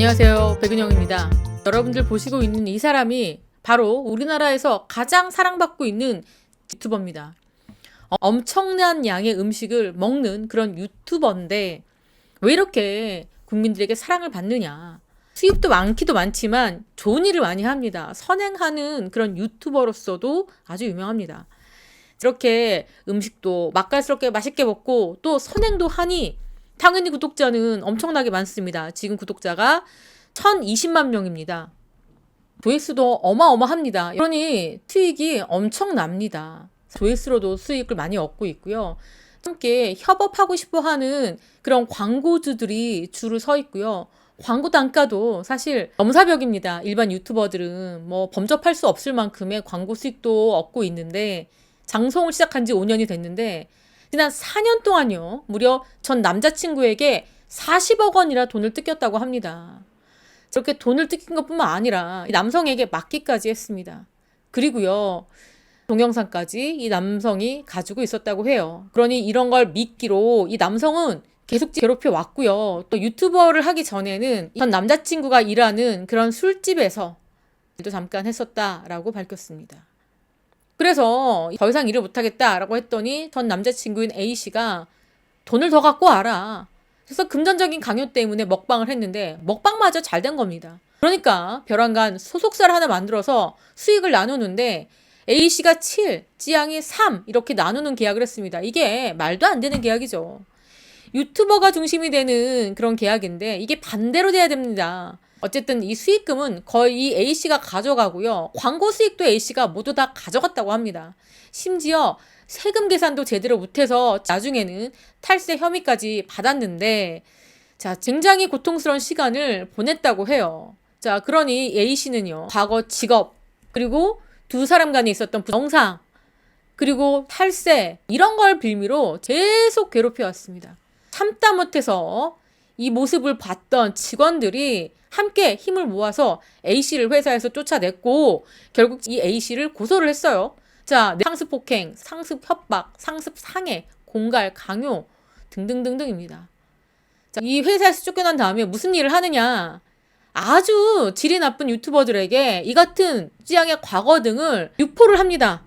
안녕하세요, 백은영입니다. 여러분들 보시고 있는 이 사람이 바로 우리나라에서 가장 사랑받고 있는 유튜버입니다. 엄청난 양의 음식을 먹는 그런 유튜버인데 왜 이렇게 국민들에게 사랑을 받느냐. 수입도 많기도 많지만 좋은 일을 많이 합니다. 선행하는 그런 유튜버로서도 아주 유명합니다. 이렇게 음식도 맛깔스럽게 맛있게 먹고 또 선행도 하니 당연히 구독자는 엄청나게 많습니다. 지금 구독자가 1020만 명입니다. 조회수도 어마어마합니다. 그러니 수익이 엄청납니다. 조회수로도 수익을 많이 얻고 있고요. 함께 협업하고 싶어 하는 그런 광고주들이 줄을 서 있고요. 광고 단가도 사실 넘사벽입니다. 일반 유튜버들은 뭐 범접할 수 없을 만큼의 광고 수익도 얻고 있는데 장성을 시작한 지 5년이 됐는데 지난 4년 동안요. 무려 전 남자친구에게 40억 원이나 돈을 뜯겼다고 합니다. 저렇게 돈을 뜯긴 것뿐만 아니라 이 남성에게 맡기까지 했습니다. 그리고요. 동영상까지 이 남성이 가지고 있었다고 해요. 그러니 이런 걸 미끼로 이 남성은 계속 괴롭혀 왔고요. 또 유튜버를 하기 전에는 전 남자친구가 일하는 그런 술집에서 일도 잠깐 했었다라고 밝혔습니다. 그래서 더 이상 일을 못하겠다라고 했더니 전 남자친구인 A씨가 돈을 더 갖고 와라. 그래서 금전적인 강요 때문에 먹방을 했는데 먹방마저 잘 된 겁니다. 그러니까 벼랑간 소속사를 하나 만들어서 수익을 나누는데 A씨가 7, G양이 3 이렇게 나누는 계약을 했습니다. 이게 말도 안 되는 계약이죠. 유튜버가 중심이 되는 그런 계약인데 이게 반대로 돼야 됩니다. 어쨌든 이 수익금은 거의 이 A씨가 가져가고요. 광고 수익도 A씨가 모두 다 가져갔다고 합니다. 심지어 세금 계산도 제대로 못해서 나중에는 탈세 혐의까지 받았는데 자, 굉장히 고통스러운 시간을 보냈다고 해요. 자, 그러니 A씨는요. 과거 직업 그리고 두 사람 간에 있었던 정상 그리고 탈세 이런 걸 빌미로 계속 괴롭혀왔습니다. 참다 못해서 이 모습을 봤던 직원들이 함께 힘을 모아서 A씨를 회사에서 쫓아냈고 결국 이 A씨를 고소를 했어요. 자, 상습 폭행, 상습 협박, 상습 상해, 공갈, 강요 등등등등입니다. 자, 이 회사에서 쫓겨난 다음에 무슨 일을 하느냐. 아주 질이 나쁜 유튜버들에게 이 같은 찌양의 과거 등을 유포를 합니다.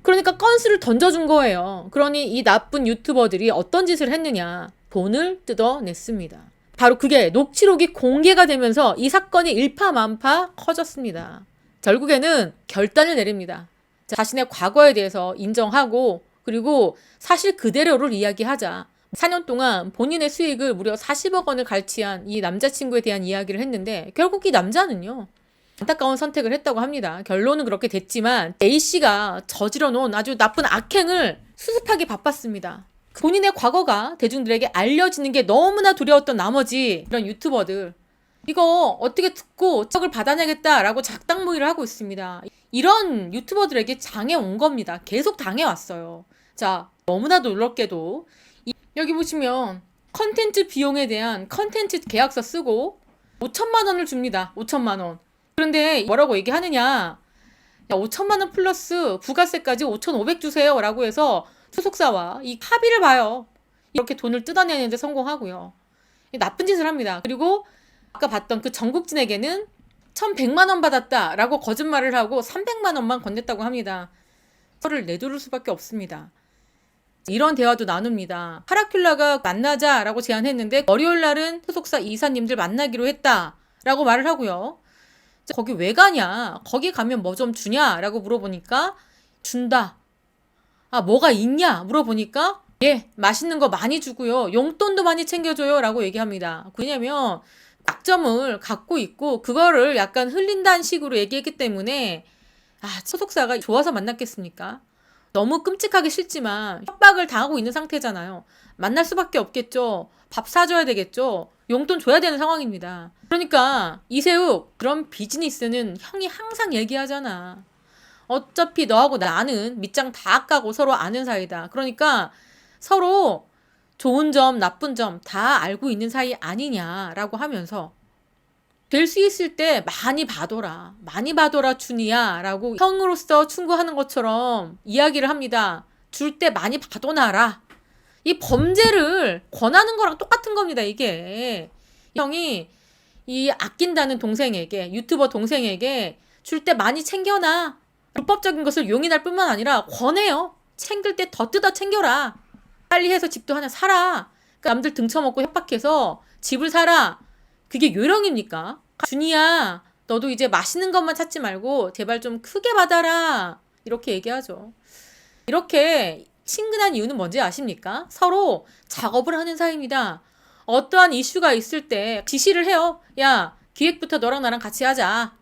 그러니까 건수를 던져준 거예요. 그러니 이 나쁜 유튜버들이 어떤 짓을 했느냐. 돈을 뜯어냈습니다. 바로 그게 녹취록이 공개가 되면서 이 사건이 일파만파 커졌습니다. 결국에는 결단을 내립니다. 자신의 과거에 대해서 인정하고 그리고 사실 그대로를 이야기하자. 4년 동안 본인의 수익을 무려 40억 원을 갈취한 이 남자친구에 대한 이야기를 했는데 결국 이 남자는요. 안타까운 선택을 했다고 합니다. 결론은 그렇게 됐지만 A씨가 저지러 놓은 아주 나쁜 악행을 수습하기 바빴습니다. 본인의 과거가 대중들에게 알려지는 게 너무나 두려웠던 나머지 이런 유튜버들 이거 어떻게 듣고 척을 받아내겠다라고 작당무의를 하고 있습니다. 이런 유튜버들에게 당해 온 겁니다. 계속 당해왔어요. 자, 너무나도 놀랍게도 여기 보시면 컨텐츠 비용에 대한 컨텐츠 계약서 쓰고 5천만 원을 줍니다. 5천만 원. 그런데 뭐라고 얘기하느냐. 야, 5천만 원 플러스 부가세까지 5,500 주세요 라고 해서 소속사와 이 합의를 봐요. 이렇게 돈을 뜯어내는 데 성공하고요. 나쁜 짓을 합니다. 그리고 아까 봤던 그 전국진에게는 1,100만 원 받았다라고 거짓말을 하고 300만 원만 건넸다고 합니다. 서를 내두를 수밖에 없습니다. 이런 대화도 나눕니다. 파라큘라가 만나자라고 제안했는데 월요일 날은 소속사 이사님들 만나기로 했다라고 말을 하고요. 거기 왜 가냐? 거기 가면 뭐 좀 주냐라고 물어보니까 준다. 아, 뭐가 있냐? 물어보니까 예, 맛있는 거 많이 주고요. 용돈도 많이 챙겨줘요 라고 얘기합니다. 왜냐면 약점을 갖고 있고 그거를 약간 흘린다는 식으로 얘기했기 때문에 소속사가 좋아서 만났겠습니까? 너무 끔찍하기 싫지만 협박을 당하고 있는 상태잖아요. 만날 수밖에 없겠죠. 밥 사줘야 되겠죠. 용돈 줘야 되는 상황입니다. 그러니까 이세욱 그런 비즈니스는 형이 항상 얘기하잖아. 어차피 너하고 나는 밑장 다 까고 서로 아는 사이다. 그러니까 서로 좋은 점, 나쁜 점 다 알고 있는 사이 아니냐라고 하면서 될 수 있을 때 많이 봐둬라. 많이 봐둬라 준이야 라고 형으로서 충고하는 것처럼 이야기를 합니다. 줄 때 많이 봐둬놔라. 이 범죄를 권하는 거랑 똑같은 겁니다. 이게 형이 이 아낀다는 동생에게, 유튜버 동생에게 줄 때 많이 챙겨놔. 불법적인 것을 용인할 뿐만 아니라 권해요. 챙길 때 더 뜯어 챙겨라. 빨리 해서 집도 하나 사라. 그러니까 남들 등쳐먹고 협박해서 집을 사라. 그게 요령입니까? 준이야, 너도 이제 맛있는 것만 찾지 말고 제발 좀 크게 받아라. 이렇게 얘기하죠. 이렇게 친근한 이유는 뭔지 아십니까? 서로 작업을 하는 사이입니다. 어떠한 이슈가 있을 때 지시를 해요. 야, 기획부터 너랑 나랑 같이 하자.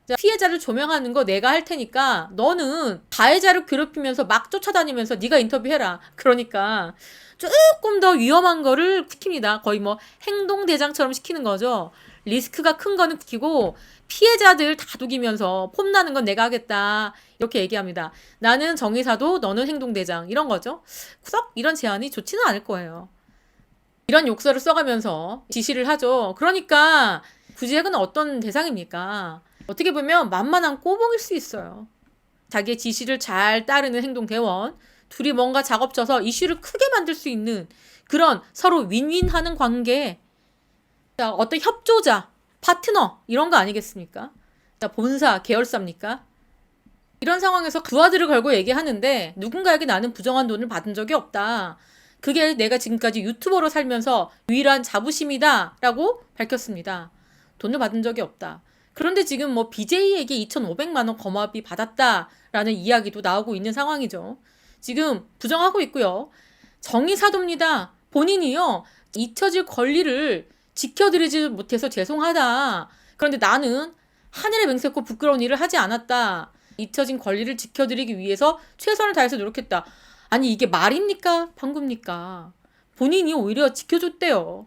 자, 피해자를 조명하는 거 내가 할 테니까 너는 가해자를 괴롭히면서 막 쫓아다니면서 네가 인터뷰해라. 그러니까 조금 더 위험한 거를 시킵니다. 거의 뭐 행동대장처럼 시키는 거죠. 리스크가 큰 거는 시키고 피해자들 다독이면서 폼나는 건 내가 하겠다. 이렇게 얘기합니다. 나는 정의사도 너는 행동대장. 이런 거죠. 썩 이런 제안이 좋지는 않을 거예요. 이런 욕설을 써가면서 지시를 하죠. 그러니까 구제액은 어떤 대상입니까? 어떻게 보면 만만한 꼬봉일 수 있어요. 자기의 지시를 잘 따르는 행동대원, 둘이 뭔가 작업 져서 이슈를 크게 만들 수 있는 그런 서로 윈윈하는 관계, 자, 어떤 협조자, 파트너 이런 거 아니겠습니까? 자, 본사, 계열사입니까? 이런 상황에서 부하들을 걸고 얘기하는데 누군가에게 나는 부정한 돈을 받은 적이 없다. 그게 내가 지금까지 유튜버로 살면서 유일한 자부심이다 라고 밝혔습니다. 돈을 받은 적이 없다. 그런데 지금 뭐 BJ에게 2,500만 원 거마비 받았다라는 이야기도 나오고 있는 상황이죠. 지금 부정하고 있고요. 정의사도입니다. 본인이요. 잊혀질 권리를 지켜드리지 못해서 죄송하다. 그런데 나는 하늘의 맹세코 부끄러운 일을 하지 않았다. 잊혀진 권리를 지켜드리기 위해서 최선을 다해서 노력했다. 아니 이게 말입니까? 방구입니까? 본인이 오히려 지켜줬대요.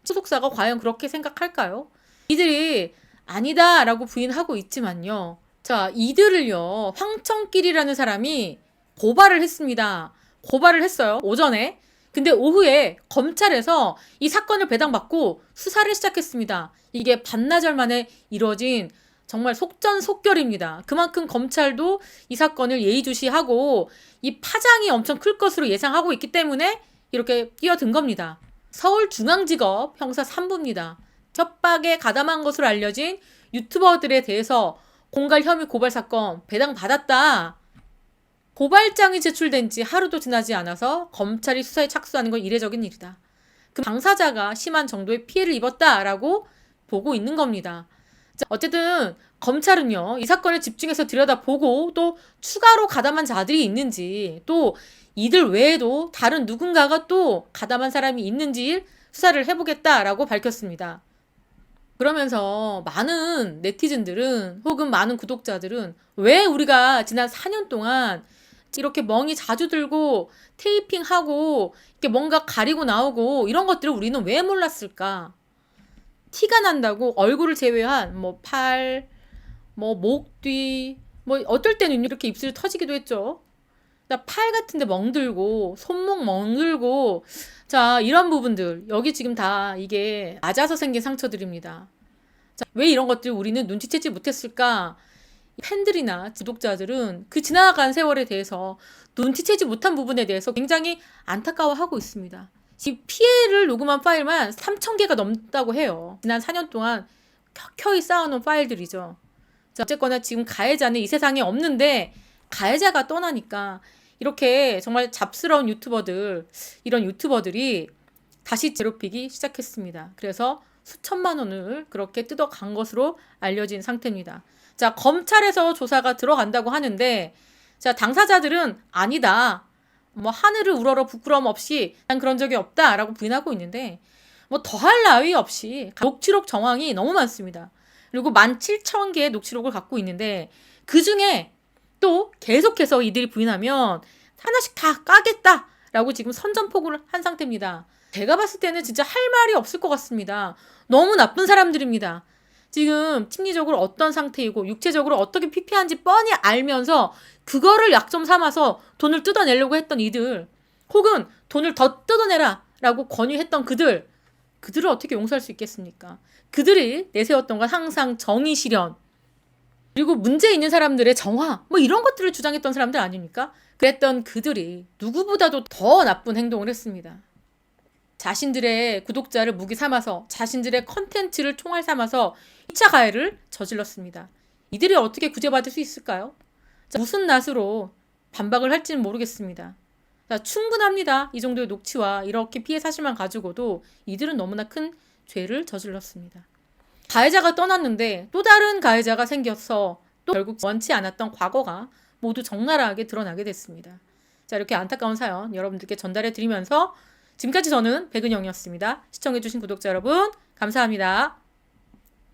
소속사가 과연 그렇게 생각할까요? 이들이 아니다 라고 부인하고 있지만요. 자, 이들을요. 황청길이라는 사람이 고발을 했습니다. 고발을 했어요. 오전에. 근데 오후에 검찰에서 이 사건을 배당받고 수사를 시작했습니다. 이게 반나절 만에 이뤄진 정말 속전속결입니다. 그만큼 검찰도 이 사건을 예의주시하고 이 파장이 엄청 클 것으로 예상하고 있기 때문에 이렇게 뛰어든 겁니다. 서울중앙지법 형사 3부입니다. 협박에 가담한 것으로 알려진 유튜버들에 대해서 공갈 혐의 고발 사건 배당받았다. 고발장이 제출된 지 하루도 지나지 않아서 검찰이 수사에 착수하는 건 이례적인 일이다. 그 당사자가 심한 정도의 피해를 입었다라고 보고 있는 겁니다. 자, 어쨌든 검찰은요. 이 사건을 집중해서 들여다보고 또 추가로 가담한 자들이 있는지 또 이들 외에도 다른 누군가가 또 가담한 사람이 있는지 수사를 해보겠다라고 밝혔습니다. 그러면서 많은 네티즌들은 혹은 많은 구독자들은 왜 우리가 지난 4년 동안 이렇게 멍이 자주 들고 테이핑하고 이렇게 뭔가 가리고 나오고 이런 것들을 우리는 왜 몰랐을까? 티가 난다고 얼굴을 제외한 뭐 팔, 뭐 목 뒤, 뭐 어떨 때는 이렇게 입술이 터지기도 했죠. 팔 같은데 멍들고 손목 멍들고 자 이런 부분들 여기 지금 다 이게 맞아서 생긴 상처들입니다. 자, 왜 이런 것들 우리는 눈치채지 못했을까? 팬들이나 구독자들은 그 지나간 세월에 대해서 눈치채지 못한 부분에 대해서 굉장히 안타까워하고 있습니다. 이 피해를 녹음한 파일만 3,000개가 넘다고 해요. 지난 4년 동안 켜켜이 쌓아놓은 파일들이죠. 자, 어쨌거나 지금 가해자는 이 세상에 없는데 가해자가 떠나니까 이렇게 정말 잡스러운 유튜버들, 이런 유튜버들이 다시 괴롭히기 시작했습니다. 그래서 수천만 원을 그렇게 뜯어간 것으로 알려진 상태입니다. 자, 검찰에서 조사가 들어간다고 하는데, 자, 당사자들은 아니다. 뭐, 하늘을 우러러 부끄러움 없이 난 그런 적이 없다라고 부인하고 있는데, 뭐, 더할 나위 없이 녹취록 정황이 너무 많습니다. 그리고 17,000개의 녹취록을 갖고 있는데, 그 중에 또 계속해서 이들이 부인하면 하나씩 다 까겠다라고 지금 선전포고를 한 상태입니다. 제가 봤을 때는 진짜 할 말이 없을 것 같습니다. 너무 나쁜 사람들입니다. 지금 심리적으로 어떤 상태이고 육체적으로 어떻게 피폐한지 뻔히 알면서 그거를 약점 삼아서 돈을 뜯어내려고 했던 이들 혹은 돈을 더 뜯어내라 라고 권유했던 그들을 어떻게 용서할 수 있겠습니까? 그들이 내세웠던 건 항상 정의 실현 그리고 문제 있는 사람들의 정화 뭐 이런 것들을 주장했던 사람들 아닙니까? 그랬던 그들이 누구보다도 더 나쁜 행동을 했습니다. 자신들의 구독자를 무기 삼아서 자신들의 컨텐츠를 총알 삼아서 2차 가해를 저질렀습니다. 이들이 어떻게 구제받을 수 있을까요? 자, 무슨 낯으로 반박을 할지는 모르겠습니다. 자, 충분합니다. 이 정도의 녹취와 이렇게 피해 사실만 가지고도 이들은 너무나 큰 죄를 저질렀습니다. 가해자가 떠났는데 또 다른 가해자가 생겨서 또 결국 원치 않았던 과거가 모두 적나라하게 드러나게 됐습니다. 자, 이렇게 안타까운 사연 여러분들께 전달해 드리면서 지금까지 저는 백은영이었습니다. 시청해주신 구독자 여러분 감사합니다.